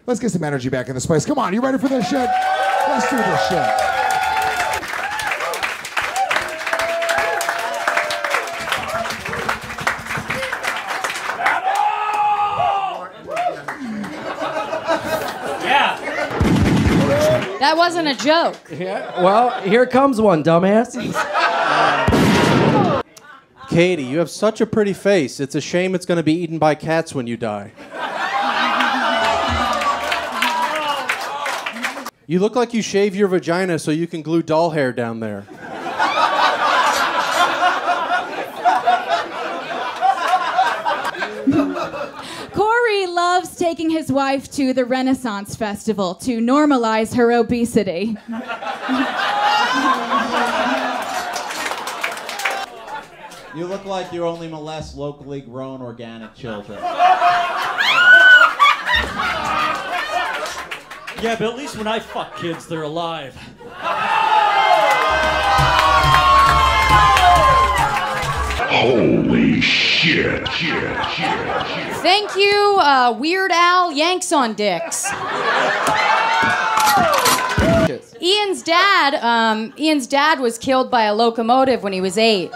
Let's get some energy back in this place. Come on, you ready for this shit? Let's do this shit. That wasn't a joke. Yeah, well, here comes one, dumbass. Katie, you have such a pretty face. It's a shame it's going to be eaten by cats when you die. You look like you shave your vagina so you can glue doll hair down there. Corey loves taking his wife to the Renaissance Festival to normalize her obesity. You look like you only molest locally grown organic children. Yeah, but at least when I fuck kids, they're alive. Holy shit. Thank you, Weird Al Yanks on Dicks. Ian's dad was killed by a locomotive when he was 8.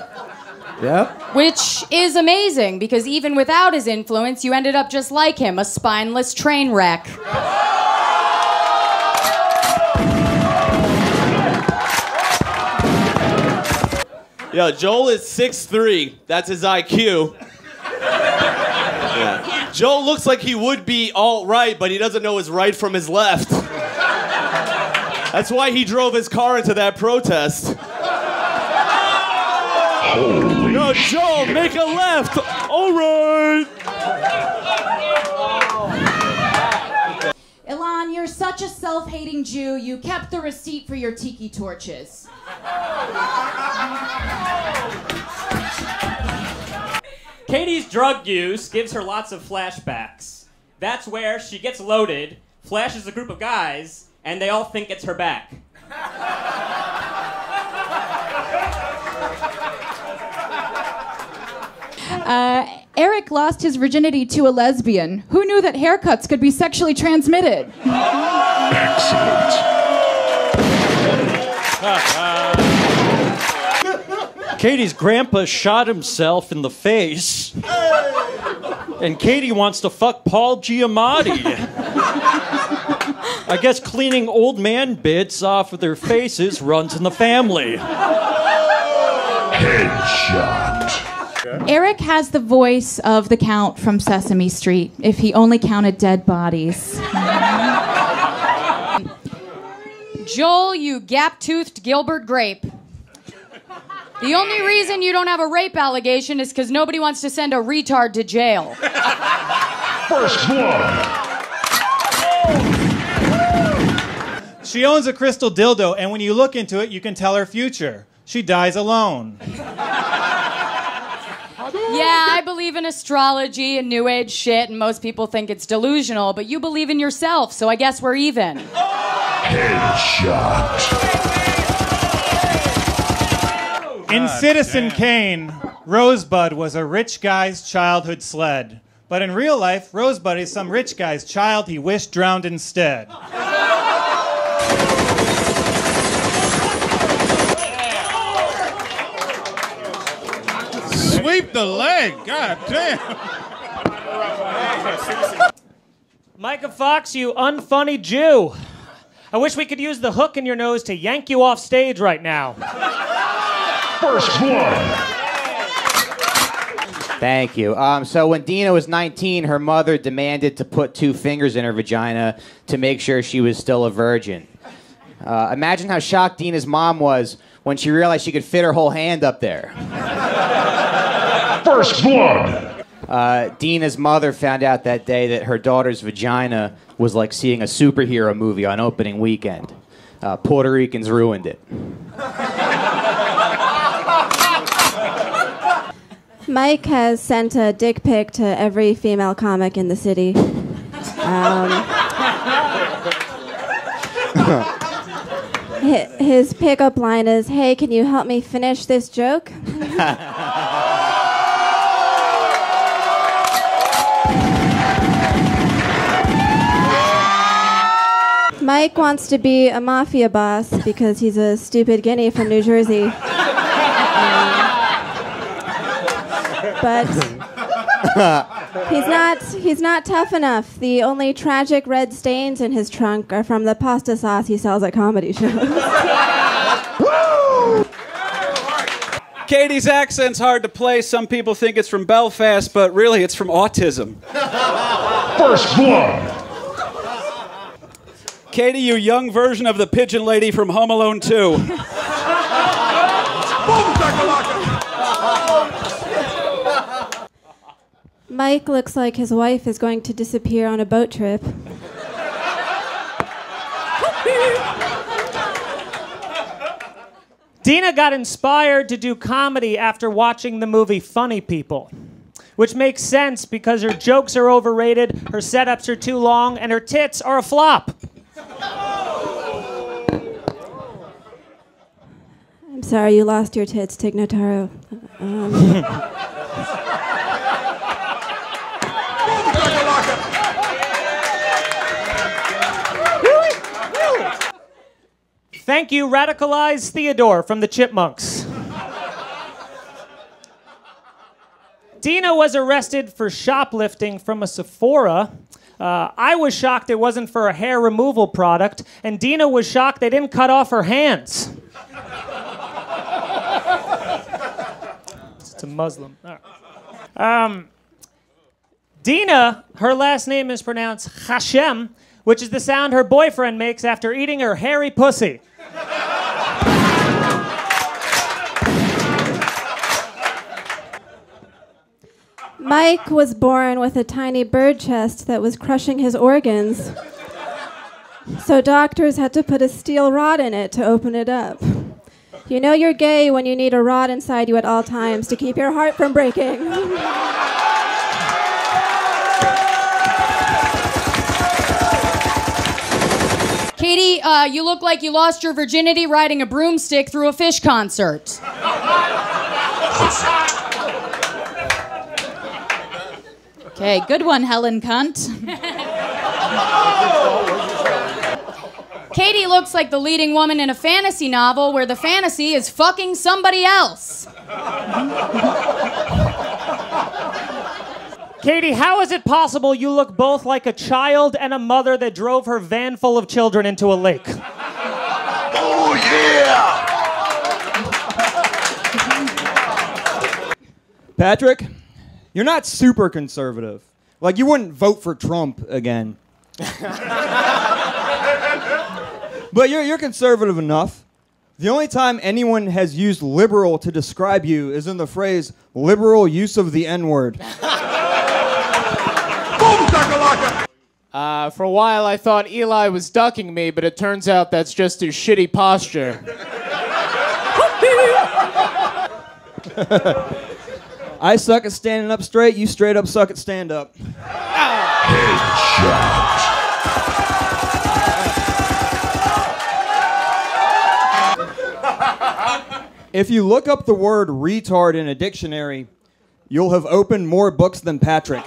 Yep. Which is amazing, because even without his influence, you ended up just like him, a spineless train wreck. Yo, Joel is 6'3". That's his IQ. Yeah. Joel looks like he would be alt-right, but he doesn't know his right from his left. That's why he drove his car into that protest. Holy No, Joel, shit. make a left. All right. Ilan, you're such a self-hating Jew, you kept the receipt for your tiki torches. Katie's drug use gives her lots of flashbacks. That's where she gets loaded, flashes a group of guys, and they all think it's her back. Eric lost his virginity to a lesbian. Who knew that haircuts could be sexually transmitted? Excellent. Katie's grandpa shot himself in the face. And Katie wants to fuck Paul Giamatti. I guess cleaning old man bits off of their faces runs in the family. Headshot. Eric has the voice of the Count from Sesame Street, if he only counted dead bodies. Joel, you gap-toothed Gilbert Grape. The only reason you don't have a rape allegation is because nobody wants to send a retard to jail. First blood. She owns a crystal dildo, and when you look into it, you can tell her future. She dies alone. Yeah, I believe in astrology and New Age shit, and most people think it's delusional, but you believe in yourself, so I guess we're even. Headshot. In Citizen Kane, Rosebud was a rich guy's childhood sled. But in real life, Rosebud is some rich guy's child he wished drowned instead. Sweep the leg, god damn. Micah Fox, you unfunny Jew. I wish we could use the hook in your nose to yank you off stage right now. First blood. Thank you. So when Dina was 19, her mother demanded to put 2 fingers in her vagina to make sure she was still a virgin. Imagine how shocked Dina's mom was when she realized she could fit her whole hand up there. First blood. Dina's mother found out that day that her daughter's vagina was like seeing a superhero movie on opening weekend. Puerto Ricans ruined it. Mike has sent a dick pic to every female comic in the city. His pickup line is, "Hey, can you help me finish this joke?" Mike wants to be a mafia boss because he's a stupid guinea from New Jersey. But he's not tough enough. The only tragic red stains in his trunk are from the pasta sauce he sells at comedy shows. Katie's accent's hard to place. Some people think it's from Belfast, but really it's from autism. First blood. Katie, you young version of the pigeon lady from Home Alone 2. Mike looks like his wife is going to disappear on a boat trip. Dina got inspired to do comedy after watching the movie Funny People, which makes sense because her jokes are overrated, her setups are too long, and her tits are a flop. I'm sorry you lost your tits, Tig Notaro. Thank you, radicalized Theodore from the Chipmunks. Dina was arrested for shoplifting from a Sephora. I was shocked it wasn't for a hair removal product, and Dina was shocked they didn't cut off her hands. It's a Muslim. Dina, her last name is pronounced Hashem, which is the sound her boyfriend makes after eating her hairy pussy. Mike was born with a tiny bird chest that was crushing his organs. So doctors had to put a steel rod in it to open it up. You know you're gay when you need a rod inside you at all times to keep your heart from breaking. Katie, you look like you lost your virginity riding a broomstick through a Fish concert. Okay, good one, Helen Cunt. Katie looks like the leading woman in a fantasy novel where the fantasy is fucking somebody else. Katie, how is it possible you look both like a child and a mother that drove her van full of children into a lake? Oh, yeah! Patrick, you're not super conservative. Like, you wouldn't vote for Trump again. But you're conservative enough. The only time anyone has used liberal to describe you is in the phrase, liberal use of the N-word. For a while, I thought Eli was ducking me, but it turns out that's just his shitty posture. I suck at standing up straight, you straight up suck at stand up. If you look up the word retard in a dictionary, you'll have opened more books than Patrick.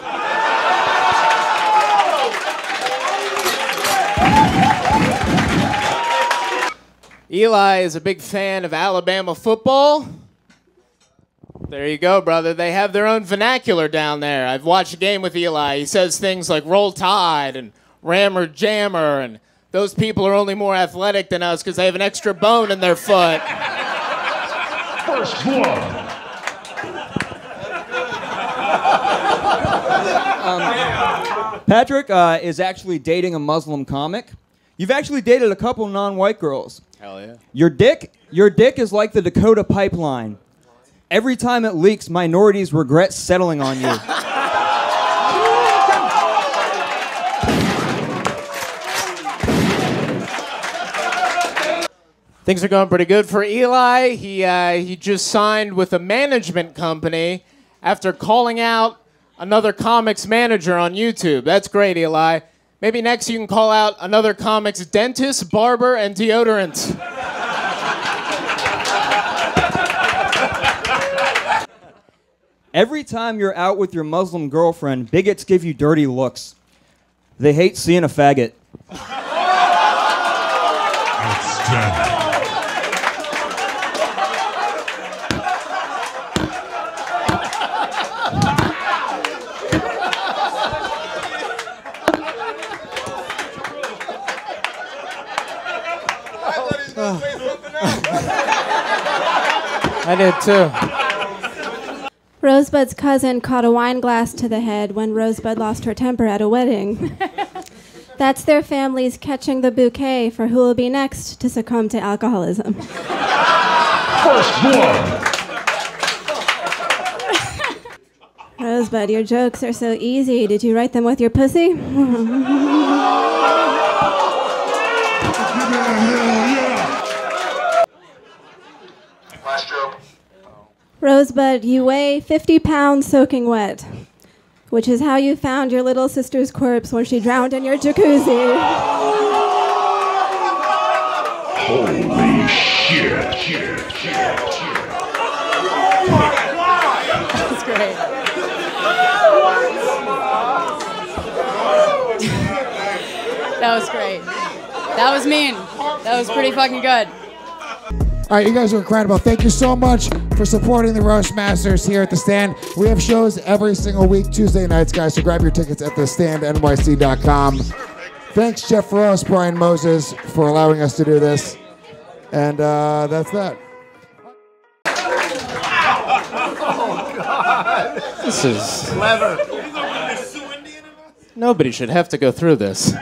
Eli is a big fan of Alabama football. There you go, brother. They have their own vernacular down there. I've watched a game with Eli. He says things like roll tide and rammer jammer, and those people are only more athletic than us because they have an extra bone in their foot. First blood. Patrick is actually dating a Muslim comic. You've actually dated a couple non-white girls. Hell yeah. Your dick is like the Dakota pipeline. Every time it leaks, minorities regret settling on you. Things are going pretty good for Eli. He just signed with a management company after calling out another comic's manager on YouTube. That's great, Eli. Maybe next you can call out another comic's dentist, barber, and deodorant. Every time you're out with your Muslim girlfriend, bigots give you dirty looks. They hate seeing a faggot. I did too. Rosebud's cousin caught a wine glass to the head when Rosebud lost her temper at a wedding. That's their families catching the bouquet for who will be next to succumb to alcoholism. First blood. Rosebud, your jokes are so easy. Did you write them with your pussy? Rosebud, you weigh 50 pounds soaking wet, which is how you found your little sister's corpse when she drowned in your jacuzzi. Holy shit. That's great. That was great. That was mean. That was pretty fucking good. All right, you guys are incredible. Thank you so much for supporting the RoastMasters here at the Stand. We have shows every single week, Tuesday nights, guys, so grab your tickets at thestandnyc.com. Thanks, Jeff Ross, Brian Moses, for allowing us to do this. And that's that. Oh, God. This is clever. Nobody should have to go through this.